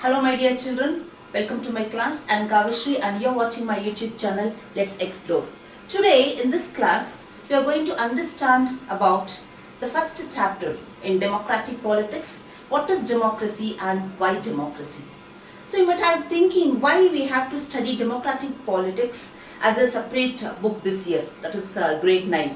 Hello my dear children, welcome to my class. I am Kavishri and you are watching my YouTube channel Let's Explore. Today in this class we are going to understand about the first chapter in democratic politics. What is democracy and why democracy? So you might have thinking why we have to study democratic politics as a separate book this year, that is grade 9.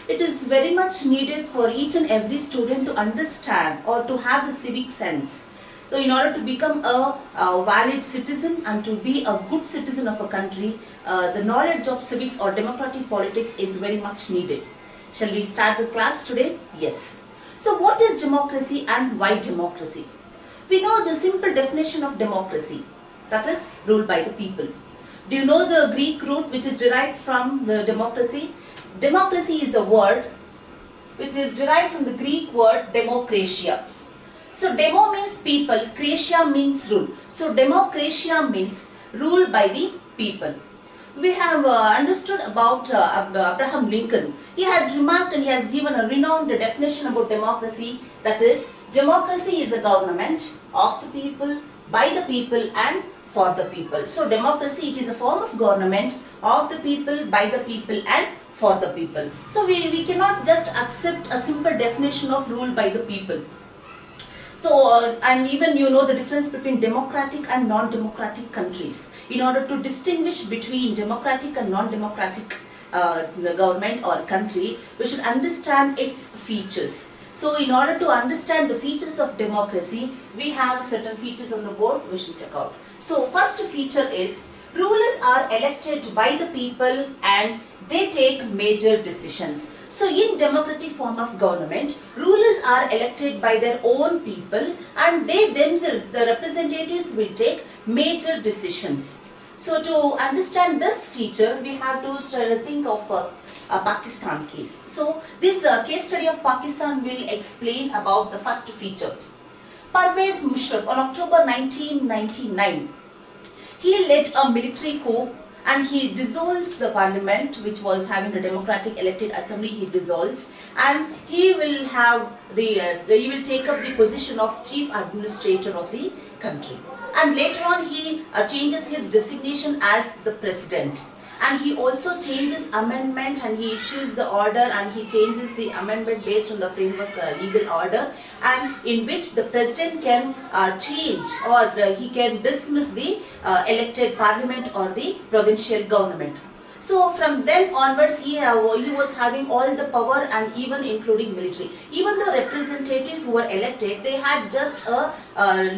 It is very much needed for each and every student to understand or to have the civic sense. So in order to become a valid citizen and to be a good citizen of a country, the knowledge of civics or democratic politics is very much needed. Shall we start the class today? Yes. So what is democracy and why democracy? We know the simple definition of democracy, that is ruled by the people. Do you know the Greek root which is derived from the democracy? Democracy is a word which is derived from the Greek word Demokratia. So demo means people, kratia means rule. So Demokratia means rule by the people. We have understood about Abraham Lincoln. He had remarked and he has given a renowned definition about democracy, that is, democracy is a government of the people, by the people and for the people. So democracy, it is a form of government of the people, by the people and for the people. So we cannot just accept a simple definition of rule by the people. So, and even you know the difference between democratic and non-democratic countries. In order to distinguish between democratic and non-democratic government or country, we should understand its features. So, in order to understand the features of democracy, we have certain features on the board we should check out. So, first feature is rulers are elected by the people and they take major decisions. So in democratic form of government, rulers are elected by their own people and they themselves, the representatives, will take major decisions. So to understand this feature, we have to think of a Pakistan case. So this case study of Pakistan will explain about the first feature. Parvez Musharraf on October 1999, he led a military coup and he dissolves the parliament, which was having a democratic elected assembly. He dissolves and he will have he will take up the position of chief administrator of the country. And later on he changes his designation as the president. And he also changes amendment and he issues the order and he changes the amendment based on the framework legal order, and in which the president can change or he can dismiss the elected parliament or the provincial government. So from then onwards he was having all the power and even including military. Even the representatives who were elected, they had just a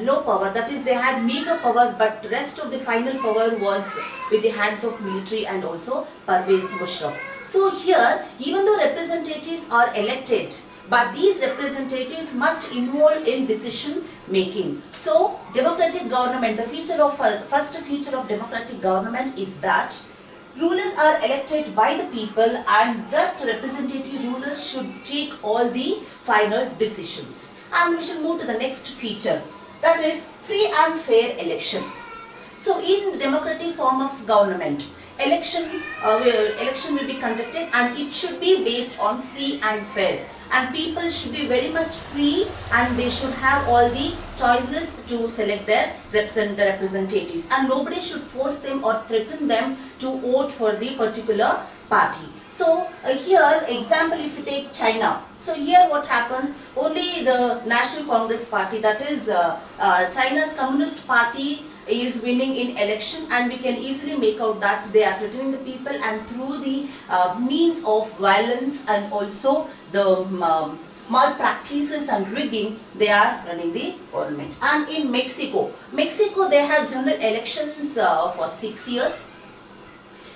low power, that is they had meager power, but rest of the final power was with the hands of military and also Parvez Musharraf. So here even though representatives are elected, but these representatives must involve in decision making. So democratic government, the feature of first feature of democratic government is that rulers are elected by the people and that representative rulers should take all the final decisions. And we shall move to the next feature, that is free and fair election. So in democratic form of government, election will be conducted and it should be based on free and fair. And people should be very much free and they should have all the choices to select their representatives, and nobody should force them or threaten them to vote for the particular party. So here example, if you take China, so here what happens, only the National Congress Party, that is China's Communist Party, is winning in election, and we can easily make out that they are threatening the people and through the means of violence and also the malpractices and rigging, they are running the government. And in Mexico, they have general elections for 6 years.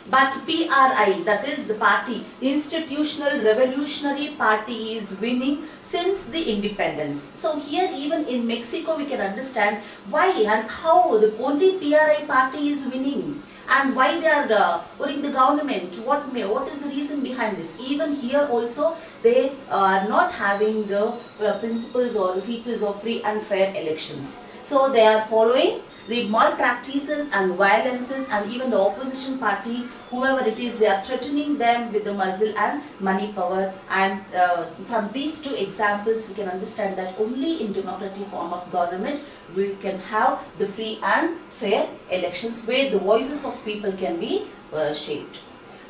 But PRI, that is the party, Institutional Revolutionary Party, is winning since the independence. So here even in Mexico we can understand why and how the only PRI party is winning and why they are running the government. What is the reason behind this? Even here also they are not having the principles or the features of free and fair elections. So they are following the malpractices and violences, and even the opposition party, whoever it is, they are threatening them with the muzzle and money power. And from these two examples we can understand that only in democratic form of government we can have the free and fair elections where the voices of people can be shaped.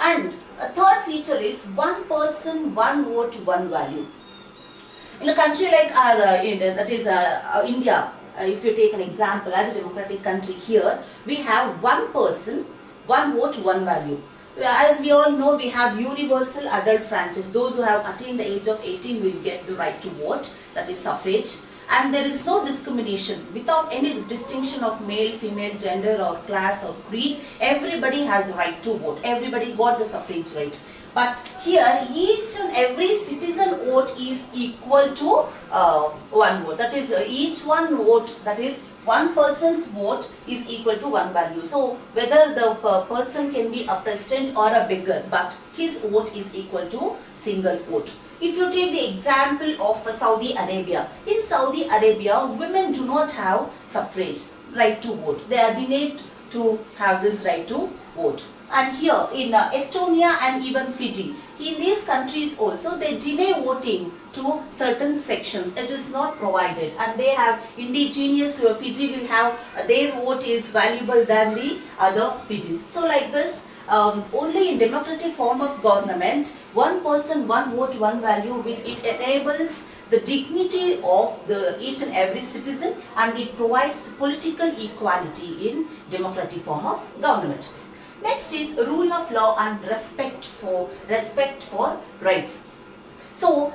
And a third feature is one person, one vote, one value. In a country like India, if you take an example as a democratic country, here we have one person, one vote, one value. As we all know, we have universal adult franchise. Those who have attained the age of 18 will get the right to vote, that is suffrage. And there is no discrimination without any distinction of male, female, gender or class or creed. Everybody has a right to vote. Everybody got the suffrage right. But here each and every citizen vote is equal to one vote. That is each one vote, that is one person's vote is equal to one value. So whether the person can be a president or a beggar, but his vote is equal to single vote. If you take the example of Saudi Arabia, in Saudi Arabia women do not have suffrage, right to vote. They are denied to have this right to vote. And here in Estonia and even Fiji, in these countries also they deny voting to certain sections. It is not provided, and they have indigenous. Fiji will have their vote is valuable than the other Fijis. So like this, only in democratic form of government, one person, one vote, one value, which it enables the dignity of each and every citizen, and it provides political equality in democratic form of government. Next is rule of law and respect for rights. So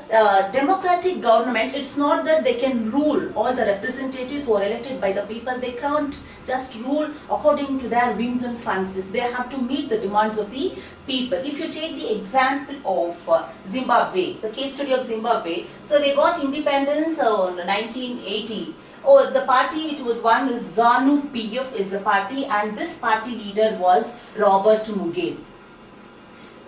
democratic government, it's not that they can rule all the representatives who are elected by the people. They can't just rule according to their whims and fancies. They have to meet the demands of the people. If you take the example of Zimbabwe, the case study of Zimbabwe, so they got independence in 1980. Oh, the party which was won is ZANU-PF is the party, and this party leader was Robert Mugabe.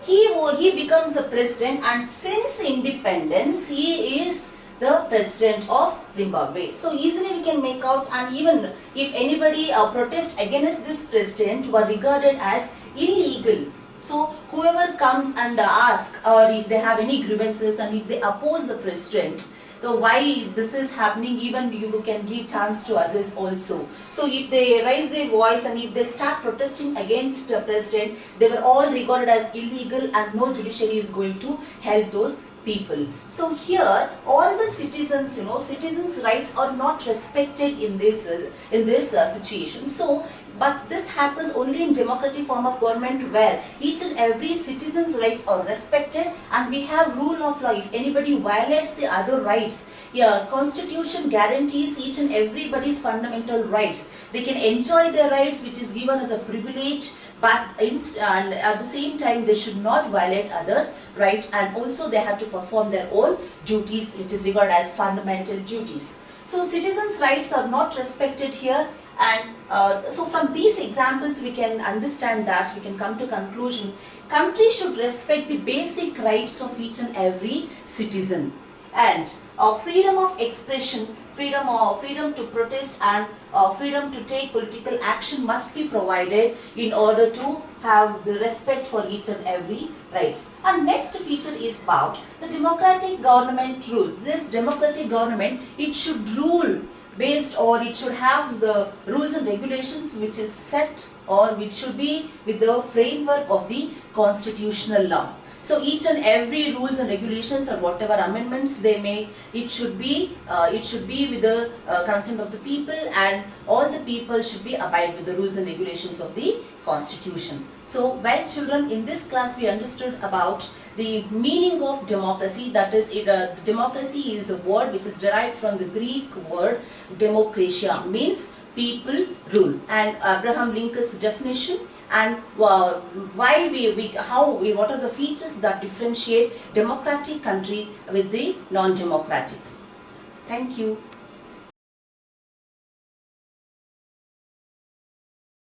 He becomes the president, and since independence he is the president of Zimbabwe. So easily we can make out, and even if anybody protest against this president were regarded as illegal. So whoever comes and asks, or if they have any grievances and if they oppose the president, so why this is happening, even you can give chance to others also. So if they raise their voice and if they start protesting against the president, they were all regarded as illegal, and no judiciary is going to help those people. So here all the citizens, citizens' rights are not respected in this situation. So but this happens only in democratic form of government, where each and every citizen's rights are respected, and we have rule of law. If anybody violates the other rights, Constitution guarantees each and everybody's fundamental rights. They can enjoy their rights, which is given as a privilege, but and at the same time they should not violate others' right, and also they have to perform their own duties, which is regarded as fundamental duties. So citizens' rights are not respected here. And so from these examples we can understand that, we can come to conclusion, country should respect the basic rights of each and every citizen, and freedom of expression, freedom to protest, and freedom to take political action must be provided in order to have the respect for each and every rights. And next feature is about the democratic government rule. This democratic government, it should rule based, or it should have the rules and regulations which is set, or which should be with the framework of the constitutional law. So each and every rules and regulations, or whatever amendments they make, it should be with the consent of the people, and all the people should be abide with the rules and regulations of the constitution. So well children, in this class we understood about the meaning of democracy. That is, democracy is a word which is derived from the Greek word Demokratia, means people rule, and Abraham Lincoln's definition, and what are the features that differentiate democratic country with the non-democratic. Thank you.